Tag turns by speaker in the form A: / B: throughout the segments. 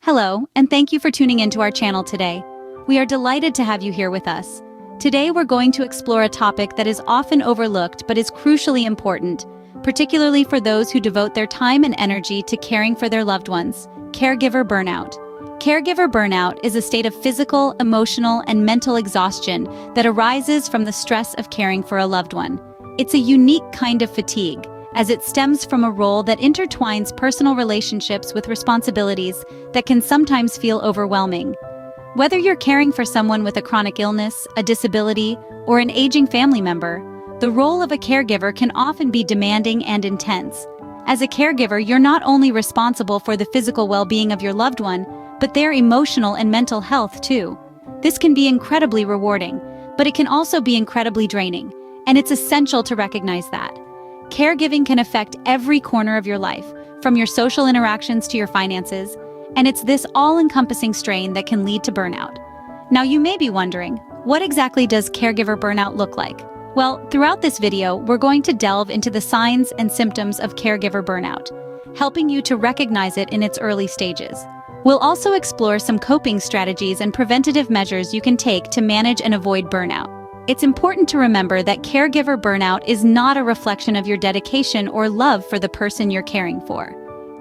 A: Hello, and thank you for tuning into our channel today. We are delighted to have you here with us. Today we're going to explore a topic that is often overlooked but is crucially important, particularly for those who devote their time and energy to caring for their loved ones: caregiver burnout. Caregiver burnout is a state of physical, emotional, and mental exhaustion that arises from the stress of caring for a loved one. It's a unique kind of fatigue, as it stems from a role that intertwines personal relationships with responsibilities that can sometimes feel overwhelming. Whether you're caring for someone with a chronic illness, a disability, or an aging family member, the role of a caregiver can often be demanding and intense. As a caregiver, you're not only responsible for the physical well-being of your loved one, but their emotional and mental health too. This can be incredibly rewarding, but it can also be incredibly draining, and it's essential to recognize that. Caregiving can affect every corner of your life, from your social interactions to your finances, and it's this all-encompassing strain that can lead to burnout. Now you may be wondering, what exactly does caregiver burnout look like? Well, throughout this video, we're going to delve into the signs and symptoms of caregiver burnout, helping you to recognize it in its early stages. We'll also explore some coping strategies and preventative measures you can take to manage and avoid burnout. It's important to remember that caregiver burnout is not a reflection of your dedication or love for the person you're caring for.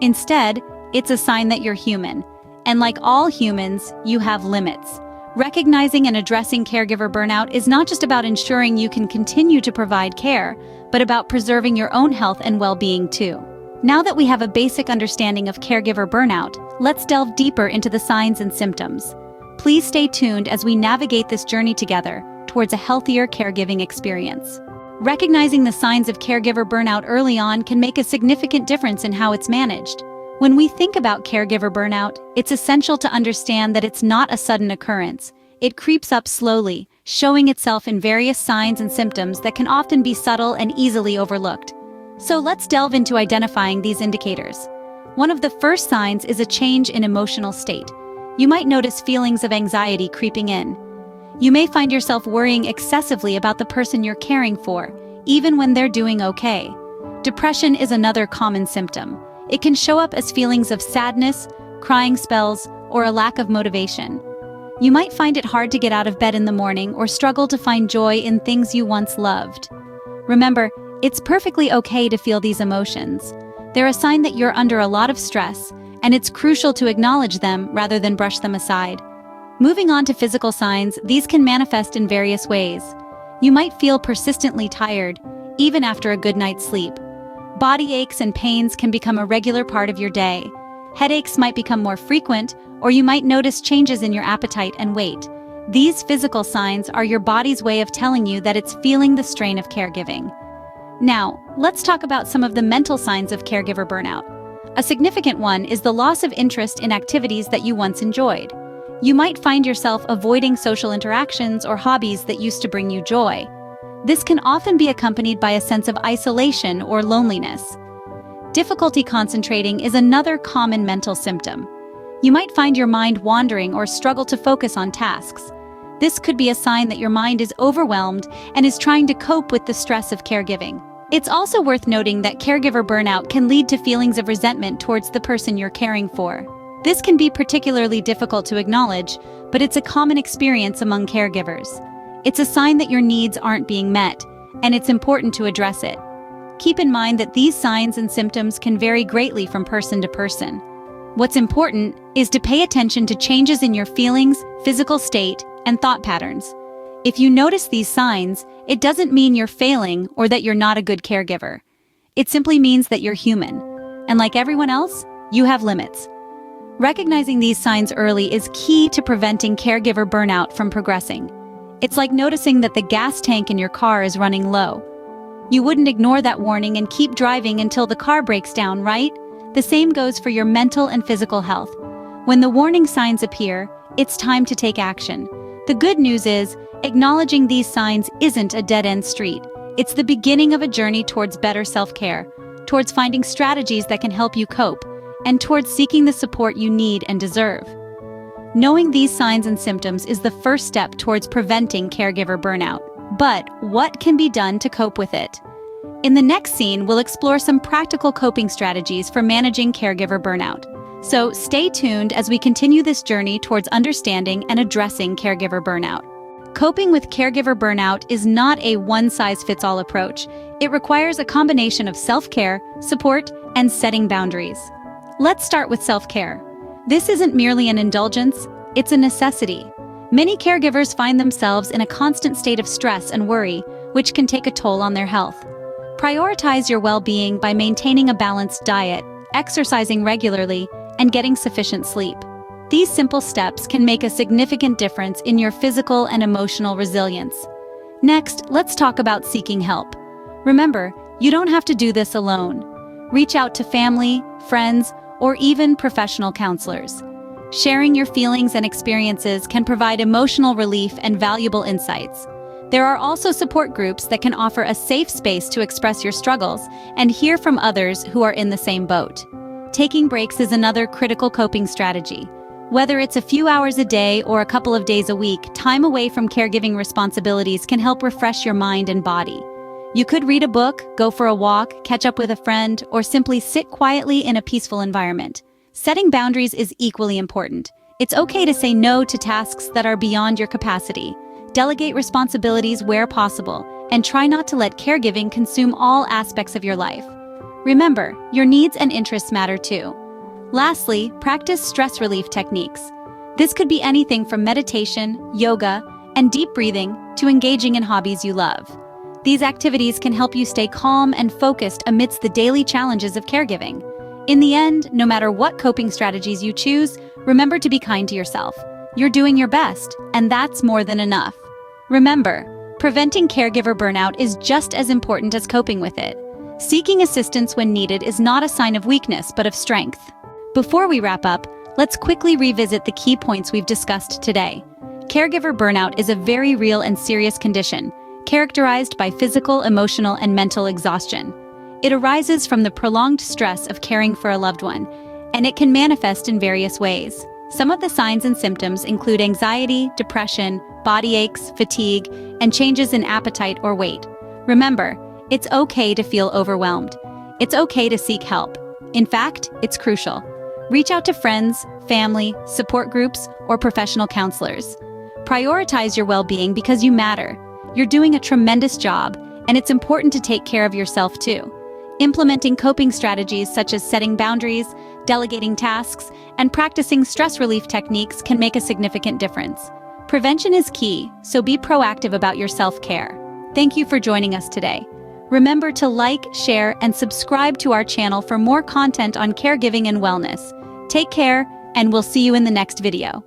A: Instead, it's a sign that you're human, and like all humans, you have limits. Recognizing and addressing caregiver burnout is not just about ensuring you can continue to provide care, but about preserving your own health and well-being too. Now that we have a basic understanding of caregiver burnout, let's delve deeper into the signs and symptoms. Please stay tuned as we navigate this journey together towards a healthier caregiving experience. Recognizing the signs of caregiver burnout early on can make a significant difference in how it's managed. When we think about caregiver burnout, it's essential to understand that it's not a sudden occurrence. It creeps up slowly, showing itself in various signs and symptoms that can often be subtle and easily overlooked. So let's delve into identifying these indicators. One of the first signs is a change in emotional state. You might notice feelings of anxiety creeping in. You may find yourself worrying excessively about the person you're caring for, even when they're doing okay. Depression is another common symptom. It can show up as feelings of sadness, crying spells, or a lack of motivation. You might find it hard to get out of bed in the morning or struggle to find joy in things you once loved. Remember, it's perfectly okay to feel these emotions. They're a sign that you're under a lot of stress, and it's crucial to acknowledge them rather than brush them aside. Moving on to physical signs, these can manifest in various ways. You might feel persistently tired, even after a good night's sleep. Body aches and pains can become a regular part of your day. Headaches might become more frequent, or you might notice changes in your appetite and weight. These physical signs are your body's way of telling you that it's feeling the strain of caregiving. Now, let's talk about some of the mental signs of caregiver burnout. A significant one is the loss of interest in activities that you once enjoyed. You might find yourself avoiding social interactions or hobbies that used to bring you joy. This can often be accompanied by a sense of isolation or loneliness. Difficulty concentrating is another common mental symptom. You might find your mind wandering or struggle to focus on tasks. This could be a sign that your mind is overwhelmed and is trying to cope with the stress of caregiving. It's also worth noting that caregiver burnout can lead to feelings of resentment towards the person you're caring for. This can be particularly difficult to acknowledge, but it's a common experience among caregivers. It's a sign that your needs aren't being met, and it's important to address it. Keep in mind that these signs and symptoms can vary greatly from person to person. What's important is to pay attention to changes in your feelings, physical state, and thought patterns. If you notice these signs, it doesn't mean you're failing or that you're not a good caregiver. It simply means that you're human, and like everyone else, you have limits. Recognizing these signs early is key to preventing caregiver burnout from progressing. It's like noticing that the gas tank in your car is running low. You wouldn't ignore that warning and keep driving until the car breaks down, right? The same goes for your mental and physical health. When the warning signs appear, it's time to take action. The good news is, acknowledging these signs isn't a dead-end street. It's the beginning of a journey towards better self-care, towards finding strategies that can help you cope, and towards seeking the support you need and deserve. Knowing these signs and symptoms is the first step towards preventing caregiver burnout. But what can be done to cope with it? In the next scene, we'll explore some practical coping strategies for managing caregiver burnout. So stay tuned as we continue this journey towards understanding and addressing caregiver burnout. Coping with caregiver burnout is not a one-size-fits-all approach. It requires a combination of self-care, support, and setting boundaries. Let's start with self-care. This isn't merely an indulgence, it's a necessity. Many caregivers find themselves in a constant state of stress and worry, which can take a toll on their health. Prioritize your well-being by maintaining a balanced diet, exercising regularly, and getting sufficient sleep. These simple steps can make a significant difference in your physical and emotional resilience. Next, let's talk about seeking help. Remember, you don't have to do this alone. Reach out to family, friends, or even professional counselors. Sharing your feelings and experiences can provide emotional relief and valuable insights. There are also support groups that can offer a safe space to express your struggles and hear from others who are in the same boat. Taking breaks is another critical coping strategy. Whether it's a few hours a day or a couple of days a week, time away from caregiving responsibilities can help refresh your mind and body. You could read a book, go for a walk, catch up with a friend, or simply sit quietly in a peaceful environment. Setting boundaries is equally important. It's okay to say no to tasks that are beyond your capacity. Delegate responsibilities where possible, and try not to let caregiving consume all aspects of your life. Remember, your needs and interests matter too. Lastly, practice stress relief techniques. This could be anything from meditation, yoga, and deep breathing to engaging in hobbies you love. These activities can help you stay calm and focused amidst the daily challenges of caregiving. In the end, no matter what coping strategies you choose, remember to be kind to yourself. You're doing your best, and that's more than enough. Remember, preventing caregiver burnout is just as important as coping with it. Seeking assistance when needed is not a sign of weakness, but of strength. Before we wrap up, let's quickly revisit the key points we've discussed today. Caregiver burnout is a very real and serious condition, characterized by physical, emotional, and mental exhaustion. It arises from the prolonged stress of caring for a loved one, and it can manifest in various ways. Some of the signs and symptoms include anxiety, depression, body aches, fatigue, and changes in appetite or weight. Remember, it's okay to feel overwhelmed. It's okay to seek help. In fact, it's crucial. Reach out to friends, family, support groups, or professional counselors. Prioritize your well-being because you matter. You're doing a tremendous job, and it's important to take care of yourself too. Implementing coping strategies such as setting boundaries, delegating tasks, and practicing stress relief techniques can make a significant difference. Prevention is key, so be proactive about your self-care. Thank you for joining us today. Remember to like, share, and subscribe to our channel for more content on caregiving and wellness. Take care, and we'll see you in the next video.